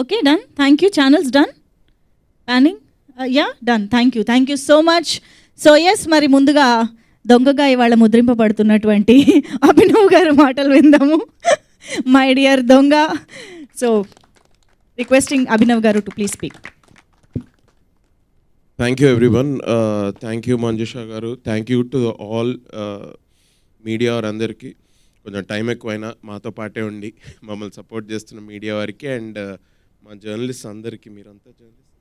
Okay, done. Thank you. Channels done. Panning ya done. Thank you so much. So yes, మరి ముందుగా దొంగగా ఇవాళ ముద్రింపబడుతున్నటువంటి అభినవ్ గారు మాటలు విందాము. మై డియర్ దొంగ. సో రిక్వెస్టింగ్ అభినవ్ గారు to please speak. Thank you everyone. Thank you Manjusha garu. Thank you to all media వారు అందరికీ. కొంచెం టైం ఎక్కువైనా మాతో పాటే ఉండి మమ్మల్ని సపోర్ట్ చేస్తున్న మీడియా వారికి అండ్ మా జర్నలిస్ట్ అందరికీ, మీరంతా journalist,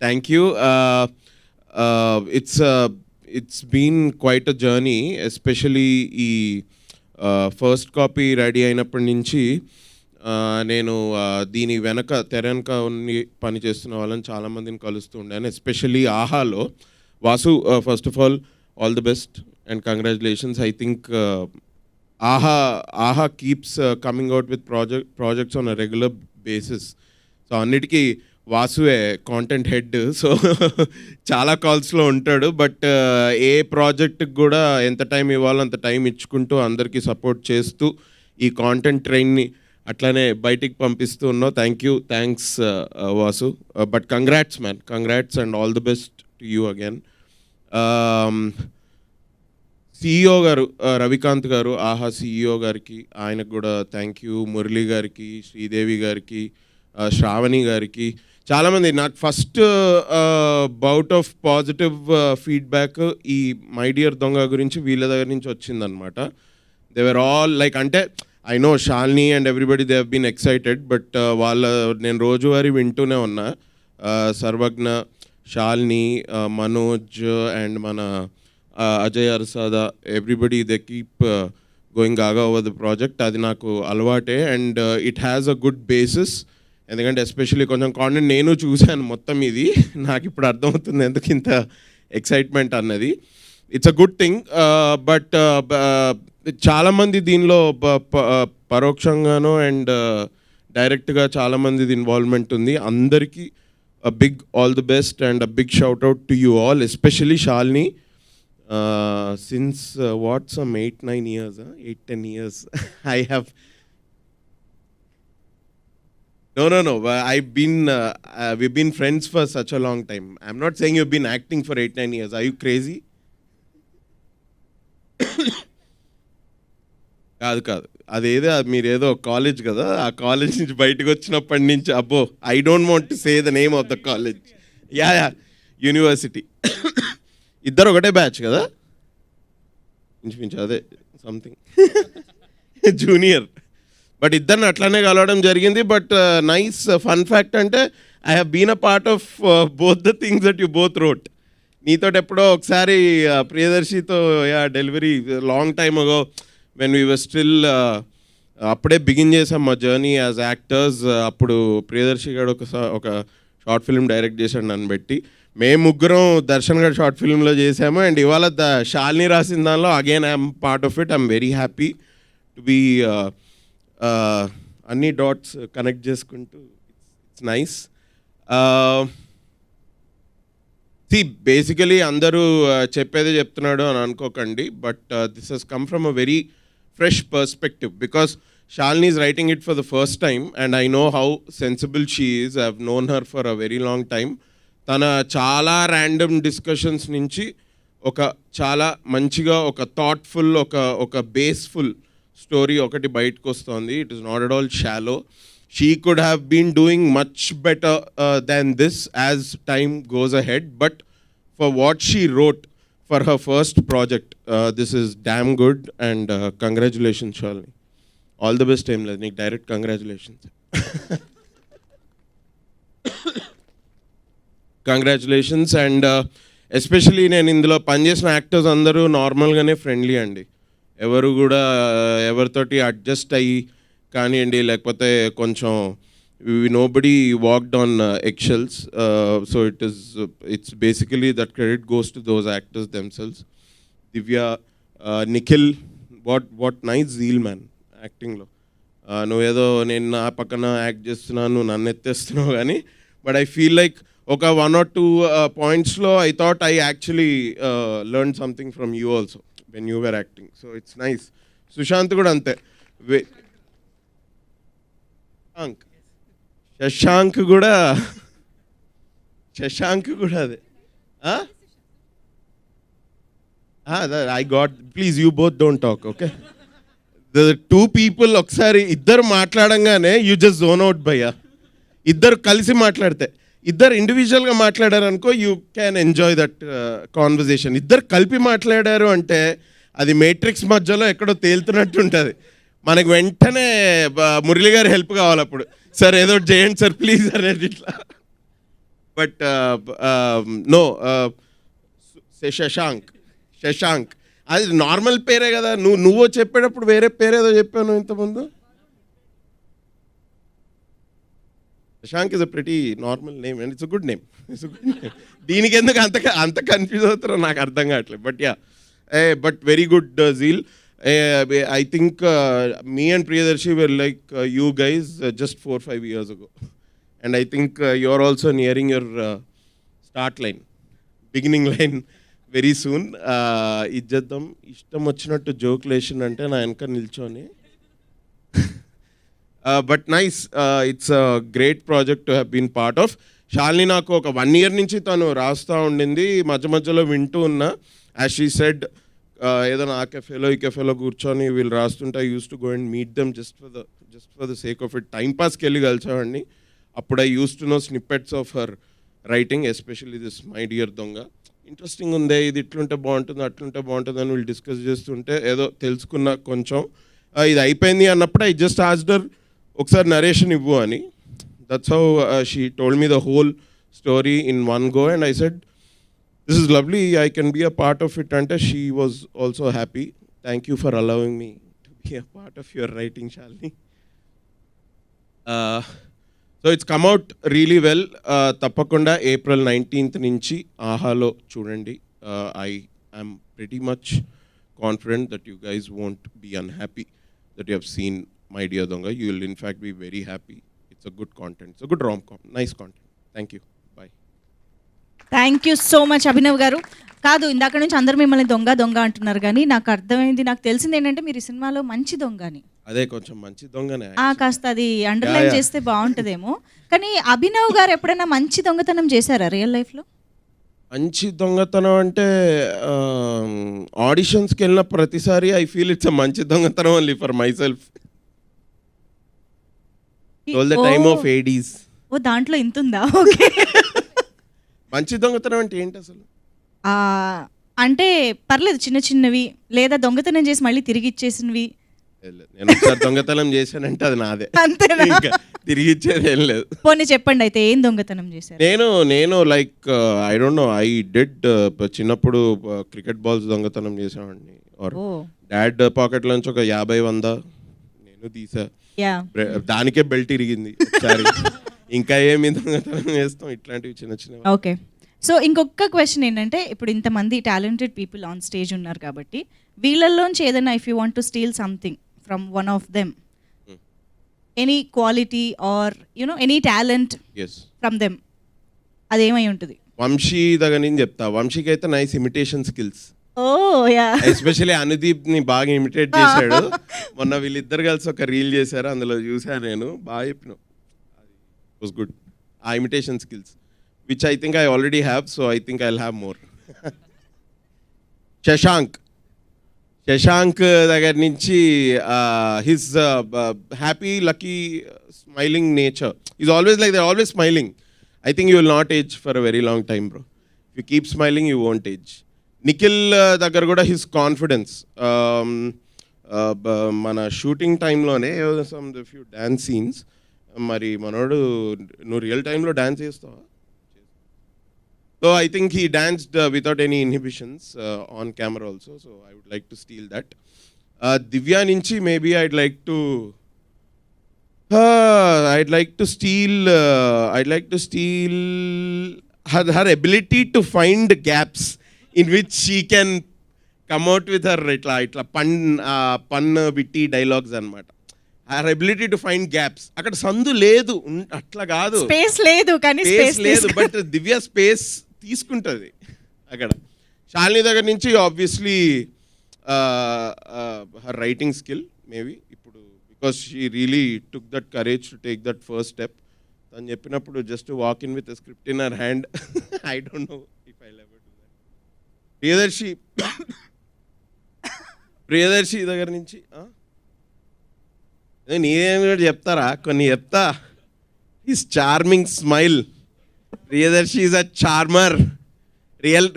thank you. It's been quite a journey, especially ఈ ఫస్ట్ కాపీ రెడీ అయినప్పటి నుంచి నేను దీని తెర వెనక ఉన్ని పని చేస్తున్న వాళ్ళని చాలామందిని కలుస్తూ ఉండాను. ఎస్పెషలీ ఆహాలో Vasu, first of all the best and congratulations. I think Aha keeps coming out with projects on a regular basis. So అన్నిటికీ వాసువే కాంటెంట్ హెడ్. సో చాలా కాల్స్లో ఉంటాడు. బట్ ఏ ప్రాజెక్ట్కి కూడా ఎంత టైం ఇవ్వాలో అంత టైం ఇచ్చుకుంటూ అందరికీ సపోర్ట్ చేస్తూ ఈ కాంటెంట్ ట్రైన్ని అట్లానే బయటికి పంపిస్తూ ఉన్నావు. Thanks Vasu. But congrats man, congrats and all the best to you again. CEO గారు రవికాంత్ గారు, ఆహా సిఇఓ గారికి, ఆయనకు కూడా థ్యాంక్ యూ. మురళి గారికి, శ్రీదేవి గారికి, శ్రావణి గారికి, చాలామంది. నాకు first bout of positive feedback ఈ మై డియర్ దొంగ గురించి వీళ్ళ దగ్గర నుంచి వచ్చిందనమాట. దే వర్ ఆల్ లైక్, అంటే I know Shalini and everybody they have been excited, but నేను రోజువారీ వింటూనే ఉన్నా. సర్వజ్ఞ, షాలిని, మనోజ్ అండ్ మన Ajay Arsada, everybody they keep going gaga over the project. అది నాకు అలవాటే and it has a good basis. ఎందుకంటే ఎస్పెషల్లీ కొంచెం కాంటెంట్ నేను చూశాను మొత్తం. ఇది నాకు ఇప్పుడు అర్థమవుతుంది ఎందుకు ఇంత ఎక్సైట్మెంట్ అన్నది. It's a good thing. But చాలామంది దీనిలో పరోక్షంగానో అండ్ డైరెక్ట్గా చాలామంది ఇన్వాల్వ్మెంట్ ఉంది. అందరికీ big all the best and a big shout out to you all, especially Shalini. Since what some 8-9 years, 8-10 years I have no we've been friends for such a long time. I'm not saying you've been acting for 8-9 years. Are you crazy? కాదు, అదేదో మీరేదో college కదా, ఆ college నుంచి బయటకు వచ్చినప్పటి నుంచి అబ్బో, I don't want to say the name of the college. Yeah university. ఇద్దరు ఒకటే బ్యాచ్ కదా, ఇంచుమించు అదే సంథింగ్ జూనియర్. బట్ ఇద్దరిని అట్లానే కలవడం జరిగింది. బట్ నైస్ ఫన్ ఫ్యాక్ట్ అంటే I have been a part of both the things that you both wrote. నీతో ఎప్పుడో ఒకసారి ప్రియదర్శితో delivery long time ago when we were still, అప్పుడే బిగిన్ చేసాం మా జర్నీ యాజ్ యాక్టర్స్. అప్పుడు ప్రియదర్శి గారు ఒక షార్ట్ ఫిల్మ్ డైరెక్ట్ చేశాడు నన్ను పెట్టి. మేము ముగ్గురం దర్శన్ గారు షార్ట్ ఫిల్మ్లో చేసాము. అండ్ ఇవాళ షాలిని రాసిన దానిలో again I'm part of it. I'm very happy to be అన్ని డాట్స్ కనెక్ట్ చేసుకుంటూ. It's nice. బేసికలీ అందరూ చెప్పేదే చెప్తున్నాడు అని అనుకోకండి. But this he's come from a very fresh perspective because Shalini is writing it for the first time and I know how sensible she is. I have known her for a very long time. Tana chala random discussions nunchi oka chala manchiga oka thoughtful oka baseful story okati bayitku vastundi. It is not at all shallow. She could have been doing much better than this as time goes ahead, but for what she wrote for her first project, this is damn good and congratulations Shalini. All the best time Ladnik, direct congratulations. Congratulations and especially నేను ఇందులో పనిచేసిన actors అందరూ నార్మల్గానే friendly అండి. ఎవరు కూడా ఎవరితోటి adjust అయ్యి కానివ్వండి, లేకపోతే కొంచెం nobody walked on eggshells. So it's basically that credit goes to those actors themselves. Divya, Nikhil, what nice zeal man acting lo. నువ్వేదో నేను నా పక్కన యాక్ట్ చేస్తున్నాను, నన్ను ఎత్తేస్తున్నావు కానీ, బట్ ఐ ఫీల్ లైక్ ఒక 1 or 2 పాయింట్స్లో I thought I actually learn something from you also when you were acting. So it's nice. Sushanth కూడా అంతే. శశాంక్ కూడా అదే I got please you both don't talk okay the two people ఒకసారి ఇద్దరు మాట్లాడంగానే you just zone out భయ్యా ఇద్దరు కలిసి మాట్లాడితే ఇద్దరు ఇండివిజువల్గా మాట్లాడారు అనుకో you can enjoy that conversation ఇద్దరు కలిపి మాట్లాడారు అంటే అది మేట్రిక్స్ మధ్యలో ఎక్కడో తేలుతున్నట్టు ఉంటుంది మనకు వెంటనే మురళి గారి హెల్ప్ కావాలి అప్పుడు సార్ ఏదో చేయండి సార్ ప్లీజ్ అనేది ఇట్లా బట్ నో శశాంక్ అది నార్మల్ పేరే కదా నువ్వు చెప్పేటప్పుడు వేరే పేరేదో చెప్పాను ఇంతకుముందు Shashank is a pretty normal name and it's a good name దీనికి ఎందుకు అంత కన్ఫ్యూజ్ అవుతారో నాకు అర్థం కావట్లేదు but yeah but very good zeal I think me and Priyadarshi were like you guys just 4-5 years ago and I think you're also nearing your start line beginning line very soon ఇజ్జద్దం ఇష్టం వచ్చినట్టు జోక్లేషన్ అంటే నా వెనక నిల్చొని but nice it's a great project to have been part of Shalini నాకు ఒక 1 year నుంచి తను రాస్తూ ఉండింది మధ్యలో వింటూ ఉన్నా యాజ్ షీ సెడ్ ఏదైనా ఆ కెఫేలో ఈ కెఫేలో కూర్చొని వీళ్ళు రాస్తుంటే I use to go and meet them just for the sake of it time పాస్కి వెళ్ళి కలిసేవాడిని అప్పుడు I use to know snippets of her writing especially this my dear Donga interesting ఉంది ఇది ఇట్లుంటే బాగుంటుంది అట్లుంటే బాగుంటుంది అని వీళ్ళు డిస్కస్ చేస్తుంటే ఏదో తెలుసుకున్న కొంచెం ఇది అయిపోయింది అన్నప్పుడు ఐ జస్ట్ ఆస్డర్ ఒకసారి నరేషన్ ఇవ్వు అని that's how she told me the whole story in one go and I said this is lovely I can be a part of it and she was also happy thank you for allowing me to be a part of your writing Shalini so it's come out really well tappakunda April 19th nunchi ahalo chudandi I am pretty much confident that you guys won't be unhappy that you have seen My Dear Donga you will in fact be very happy it's a good content it's a good rom-com nice content thank you thank you so much Abhinav గారు కాదు ఇందాక నుంచి అందరూ మిమ్మల్ని దొంగ అంటున్నారు కానీ నాకు అర్థమైంది నాకు తెలిసింది ఏంటంటే మీరు ఈ సినిమాలో మంచి దొంగ అని అదే కొంచెం మంచి దొంగనే కాస్త అది అండర్లైన్ చేస్తే బాగుంటుందేమో కానీ అభినవ్ గారు ఎప్పుడైనా మంచి దొంగతనం చేశారా రియల్ లైఫ్లో మంచి దొంగతనం అంటే ఆడిషన్స్కి వెళ్ళిన ప్రతిసారి ఐ ఫీల్ ఇట్స్ మంచి దొంగతనం only for myself all the time of ఏడీస్ ఓ దాంట్లో ఇంత ఉందా ఓకే మంచి దొంగతనం అంటే ఏంటి అసలు అంటే పర్లేదు చిన్న చిన్నవి లేదా దొంగతనం చేసి మళ్ళీ తిరిగి ఇచ్చేసినవి నేను ఒకసారి దొంగతనం చేశానంటే అది నాదే అంతేనా తిరిగి ఇచ్చేది ఏం లేదు పోనీ చెప్పండి అయితే ఏం దొంగతనం చేశారు నేను like I don't no I did చిన్నప్పుడు క్రికెట్ బాల్స్ దొంగతనం చేసేవాడిని డాడ్ పాకెట్ నుంచి ఒక 50-100 నేను తీసా దానికే బెల్ట్ ఇరిగింది ఒకసారి ఇంకా ఏమి దొంగతనం చేస్తాం ఇట్లాంటివి చిన్న చిన్న ఓకే సో ఇంకొక క్వశ్చన్ ఏంటంటే ఇప్పుడు ఇంతమంది టాలెంటెడ్ పీపుల్ ఆన్ స్టేజ్ ఉన్నారు కాబట్టి వీళ్ళల్లోంచి ఏదైనా if you want to steal something from one of them any quality or you know any talent from them అదేమై ఉంటుంది వంశీ దగ్గర నుంచి చెప్తా వంశీకి అయితే nice imitation skills oh yeah especially Anudeep ని బాగా ఇమిటేట్ చేశాడు మొన్న వీళ్ళిద్దరు కలిసి ఒక రీల్ చేశారు అందులో చూసాను నేను బాగా చెప్పిన was good imitation skills which I think I already have so I think I'll have more Shashank దగ్గర నుంచి his happy lucky smiling nature is always like they're always smiling I think you will not age for a very long time bro if you keep smiling you won't age Nikhil దగ్గర కూడా his confidence మన shooting టైంలోనే some few dance scenes మరి మనోడు నువ్వు real టైంలో dance చేస్తావా so I think he danced without any inhibitions on camera also so I would like to steal that Divya నుంచి maybe I'd like to steal her ability to find gaps in which she can come out with her ఇట్లా పన్ బిట్టి dialogues అన్నమాట her ability to find gaps అక్కడ సందు లేదు అట్లా కాదు space లేదు కానీ స్పేస్ లేదు బట్ దివ్య స్పేస్ తీసుకుంటుంది అక్కడ శాలిని దగ్గర నుంచి obviously her writing skill maybe ఇప్పుడు because she really took that courage to take that first step. తను చెప్పినప్పుడు just walk in with a script in her hand. I don't know if I ever do that. Priyadarshi దగ్గర నుంచి నేనేం కూడా చెప్తారా, కొన్ని చెప్తా. His charming smile. Priyadarshi is a charmer,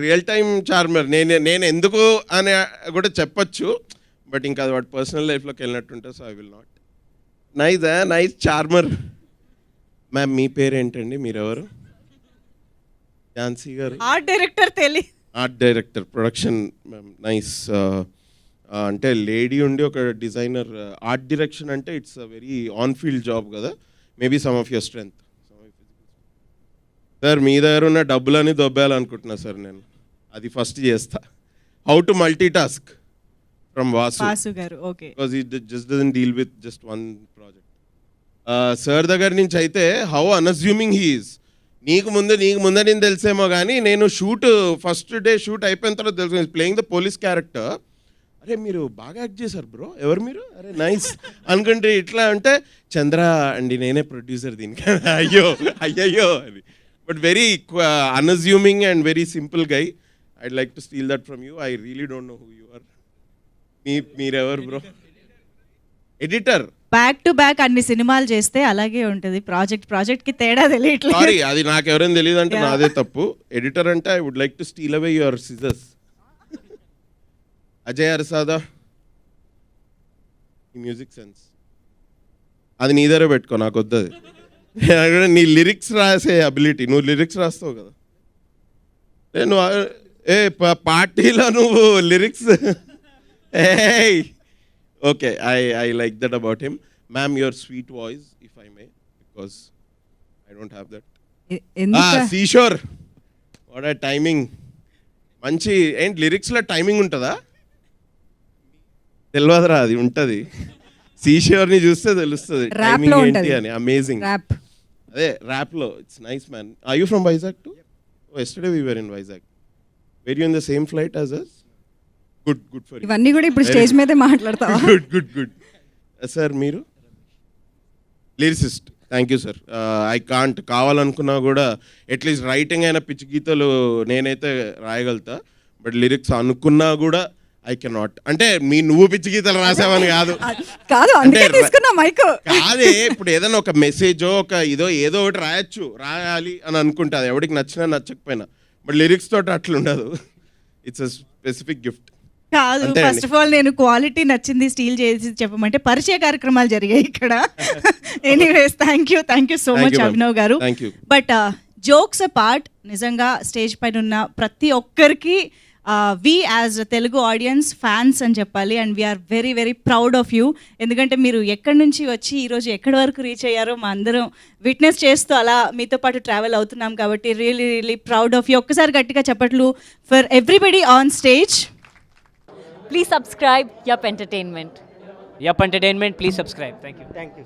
real time charmer. నేను ఎందుకు అని కూడా చెప్పచ్చు, బట్ ఇంకా అది వాడు పర్సనల్ లైఫ్లోకి వెళ్ళినట్టుంటే, so I will not. Nice charmer. Ma'am మీ పేరు ఏంటండి, మీరెవరు? Jhansi garu, art director art director, production. Ma'am nice. అంటే లేడీ ఉండి ఒక డిజైనర్, ఆర్ట్ డైరెక్షన్ అంటే it's a very on field job కదా. Maybe some of your strength. Sir మీ దగ్గర ఉన్న డబ్బులని దొబ్బేయాలనుకుంటున్నా సార్ నేను. అది ఫస్ట్ చేస్తా. How to multitask from Vasu garu. Okay, because it just doesn't deal with just one project. Sir దగ్గర నుంచి అయితే హౌ అన్అస్యూమింగ్ హీ ఈజ్. నీకు ముందే నేను తెలిసేమో కానీ నేను ఫస్ట్ డే షూట్ అయిపోయిన తర్వాత తెలుసు ప్లేయింగ్ ద పోలీస్ క్యారెక్టర్. అరే మీరు బాగా యాక్ట్ చేశారు బ్రో, ఎవరు మీరు? అరే నైస్ అనుకుంటే ఇట్లా అంటే చంద్ర అండి నేనే ప్రొడ్యూసర్ దీనికి. అయ్యయ్యో అది. But very unassuming and very simple guy. I'd like to steal that from you. I really don't know who you are. మీరెవరు bro? Editor. Back to back అన్ని సినిమాలు చేస్తే అలాగే ఉంటుంది. ప్రాజెక్ట్ కి తేడా తెలియట్లేదు. సారీ, అది నాకు ఎవరైనా తెలియదు అంటే నాదే తప్పు. ఎడిటర్ అంటే I would like to steal away your scissors. Ajay Arasada, ఈ మ్యూజిక్ సెన్స్ అది నీ దగ్గర పెట్టుకో, నాకు వద్దది. నీ లిరిక్స్ రాసే అబిలిటీ, నువ్వు లిరిక్స్ రాస్తావు కదా. నువ్వు పార్టీలో నువ్వు lyrics. Okay, I like that about him. Ma'am your sweet voice if I may, because I don't have that. Seashore, what ఆ టైమింగ్. మంచి ఏంటి లిరిక్స్లో టైమింగ్ ఉంటుందా? తెలియదురా, అది ఉంటుంది. సీషోర్ని చూస్తే తెలుస్తుంది టైమింగ్ ఏంటి అని. అమేజింగ్. అదే ర్యాప్లో it's nice man. Are you from Vizag too? Yesterday we were in Vizag. Were you in the same flight as us? Good for you. ఇవన్నీ కూడా ఇప్పుడు స్టేజ్ మీదే మాట్లాడతావా? గుడ్. సార్ మీరు lyricist. Thank you sir. I can't. కావాలనుకున్నా కూడా at least writing అయిన పిచ్చి గీతలు నేనైతే రాయగలుగుతా, బట్ లిరిక్స్ అనుకున్నా కూడా ఐ కెనాట్. అంటే నువ్వు పిచ్చి గీతలు రాసావని కాదు, కాదే. ఇప్పుడు ఏదైనా ఒక మెసేజో ఏదో ఒకటి రాయాలి అని అనుకుంటా, అది ఎవరికి నచ్చినా నచ్చకపోయినా. బట్ లిరిక్స్ తోటి అట్లుండదు. ఇట్స్ అ స్పెసిఫిక్ గిఫ్ట్ కాదు. ఫస్ట్ ఆఫ్ ఆల్ నేను క్వాలిటీ నచ్చింది స్టీల్ చేసి చెప్పమంటే పరిచయ కార్యక్రమాలు జరిగాయి ఇక్కడ. Anyways thank you so much Abhinav గారు. బట్ జోక్స్ అపార్ట్, నిజంగా స్టేజ్ పైన ఉన్న ప్రతి ఒక్కరికి we as Telugu audience fans అని చెప్పాలి. And we are very very proud of you. ఎందుకంటే మీరు ఎక్కడి నుంచి వచ్చి ఈరోజు ఎక్కడి వరకు రీచ్ అయ్యారో మా అందరం విట్నెస్ చేస్తూ అలా మీతో పాటు ట్రావెల్ అవుతున్నాం కాబట్టి really really proud of you. ఒక్కసారి గట్టిగా చెప్పట్లు for everybody on stage. Please subscribe Yup Entertainment. Yup Entertainment, please subscribe. Thank you.